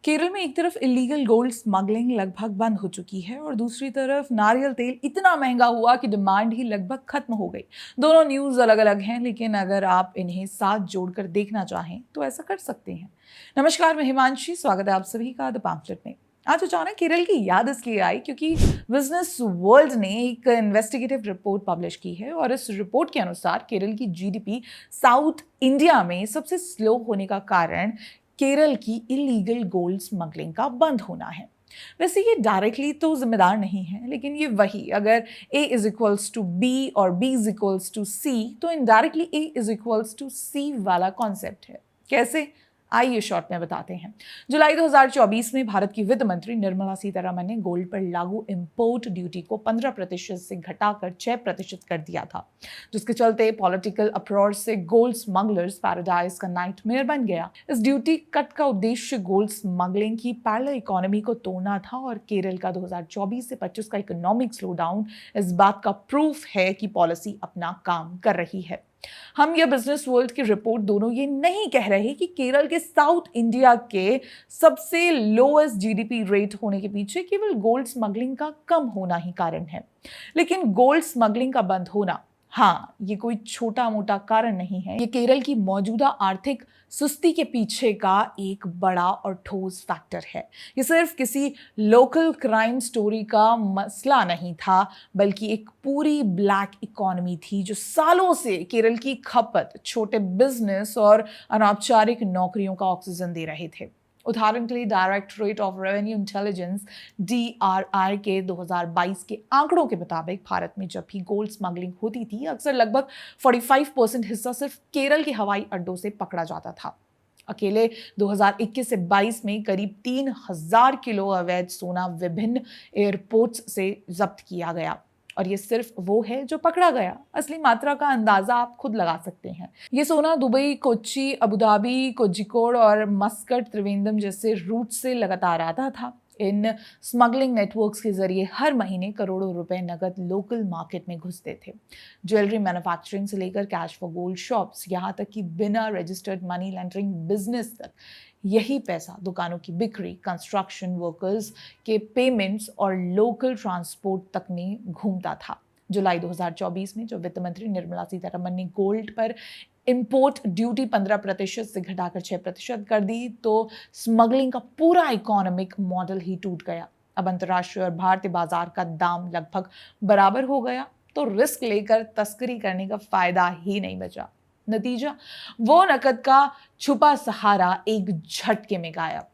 केरल में एक तरफ इलीगल गोल्ड स्मगलिंग लगभग बंद हो चुकी है और दूसरी तरफ नारियल तेल इतना महंगा हुआ कि डिमांड ही लगभग खत्म हो गई। दोनों न्यूज़ अलग अलग हैं, लेकिन अगर आप इन्हें साथ जोड़कर देखना चाहें तो ऐसा कर सकते हैं। नमस्कार, मैं हिमांशी, स्वागत है आप सभी का द पैम्फलेट में। आज अचानक केरल की याद इसलिए आई क्योंकि बिजनेस वर्ल्ड ने एक इन्वेस्टिगेटिव रिपोर्ट पब्लिश की है और इस रिपोर्ट के अनुसार केरल की जीडीपी साउथ इंडिया में सबसे स्लो होने का कारण केरल की इलीगल गोल्ड स्मगलिंग का बंद होना है। वैसे ये डायरेक्टली तो जिम्मेदार नहीं है, लेकिन ये वही, अगर A is equals to B और B is equals to C, तो indirectly A is equals to C वाला कॉन्सेप्ट है। कैसे? आइए शॉर्ट में बताते हैं। जुलाई 2024 में भारत की वित्त मंत्री निर्मला सीतारमण ने गोल्ड पर लागू इंपोर्ट ड्यूटी को 15% से घटाकर 6% कर दिया था, जिसके चलते पॉलिटिकल अप्रोर से गोल्ड स्मगलर्स पैराडाइज का नाइटमेयर बन गया। इस ड्यूटी कट का उद्देश्य गोल्ड स्मगलिंग की पैरेलल इकोनॉमी को तोड़ना था और केरल का 2024 से 25 का इकोनॉमिक स्लोडाउन इस बात का प्रूफ है कि पॉलिसी अपना काम कर रही है। हम या बिजनेस वर्ल्ड की रिपोर्ट दोनों ये नहीं कह रहे कि केरल के साउथ इंडिया के सबसे लोएस्ट जीडीपी रेट होने के पीछे केवल गोल्ड स्मगलिंग का कम होना ही कारण है, लेकिन गोल्ड स्मगलिंग का बंद होना, हाँ, ये कोई छोटा मोटा कारण नहीं है। ये केरल की मौजूदा आर्थिक सुस्ती के पीछे का एक बड़ा और ठोस फैक्टर है। ये सिर्फ किसी लोकल क्राइम स्टोरी का मसला नहीं था, बल्कि एक पूरी ब्लैक इकोनॉमी थी जो सालों से केरल की खपत, छोटे बिजनेस और अनौपचारिक नौकरियों का ऑक्सीजन दे रहे थे। उदाहरण के लिए directorate of revenue intelligence DRI के 2022 के आंकड़ों के मुताबिक भारत में जब भी गोल्ड स्मगलिंग होती थी, अक्सर लगभग 45% हिस्सा सिर्फ केरल के हवाई अड्डों से पकड़ा जाता था। अकेले 2021 से 22 में करीब 3000 किलो अवैध सोना विभिन्न एयरपोर्ट्स से जब्त किया गया, और ये सिर्फ वो है जो पकड़ा गया। असली मात्रा का अंदाजा आप खुद लगा सकते हैं। ये सोना Dubai, Kochi, Abu Dhabi, Kozhikode और मस्कट, त्रिवेंद्रम जैसे रूट से लगातार आता था। इन स्मगलिंग नेटवर्क्स के जरिए हर महीने करोड़ों रुपए नगद लोकल मार्केट में घुसते थे। ज्वेलरी मैन्युफैक्चरिंग से लेकर कैश फॉर गोल्ड शॉप्स, यहाँ तक कि बिना रजिस्टर्ड मनी लॉन्ड्रिंग बिजनेस तक, यही पैसा दुकानों की बिक्री, कंस्ट्रक्शन वर्कर्स के पेमेंट्स और लोकल ट्रांसपोर्ट तक में घूमता था। जुलाई 2024 में जब वित्त मंत्री निर्मला सीतारमण ने गोल्ड पर इंपोर्ट ड्यूटी 15% से घटाकर 6% कर दी, तो स्मगलिंग का पूरा इकोनॉमिक मॉडल ही टूट गया। अब अंतर्राष्ट्रीय और भारतीय बाजार का दाम लगभग बराबर हो गया, तो रिस्क लेकर तस्करी करने का फायदा ही नहीं बचा। नतीजा, वो नकद का छुपा सहारा एक झटके में गायब।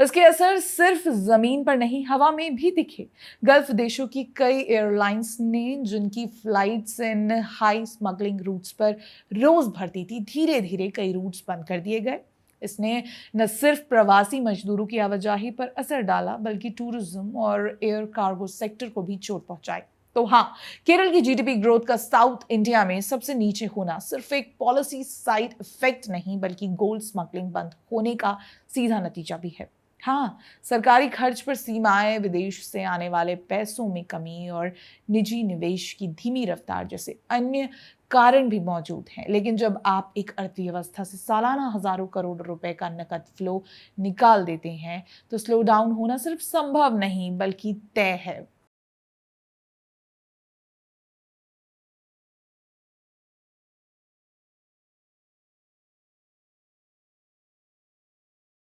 इसके असर सिर्फ जमीन पर नहीं, हवा में भी दिखे। गल्फ देशों की कई एयरलाइंस ने, जिनकी फ्लाइट्स इन हाई स्मगलिंग रूट्स पर रोज भरती थी, धीरे धीरे कई रूट्स बंद कर दिए गए। इसने न सिर्फ प्रवासी मजदूरों की आवाजाही पर असर डाला, बल्कि टूरिज्म और एयर कार्गो सेक्टर को भी चोट पहुंचाई। तो हाँ, केरल की जीडीपी ग्रोथ का साउथ इंडिया में सबसे नीचे होना सिर्फ एक पॉलिसी साइड इफेक्ट नहीं, बल्कि गोल्ड स्मगलिंग बंद होने का सीधा नतीजा भी है। हाँ, सरकारी खर्च पर सीमाएं, विदेश से आने वाले पैसों में कमी और निजी निवेश की धीमी रफ्तार जैसे अन्य कारण भी मौजूद हैं। लेकिन जब आप एक अर्थव्यवस्था से सालाना हजारों करोड़ रुपए का नकद फ्लो निकाल देते हैं, तो स्लो डाउन होना सिर्फ संभव नहीं, बल्कि तय है।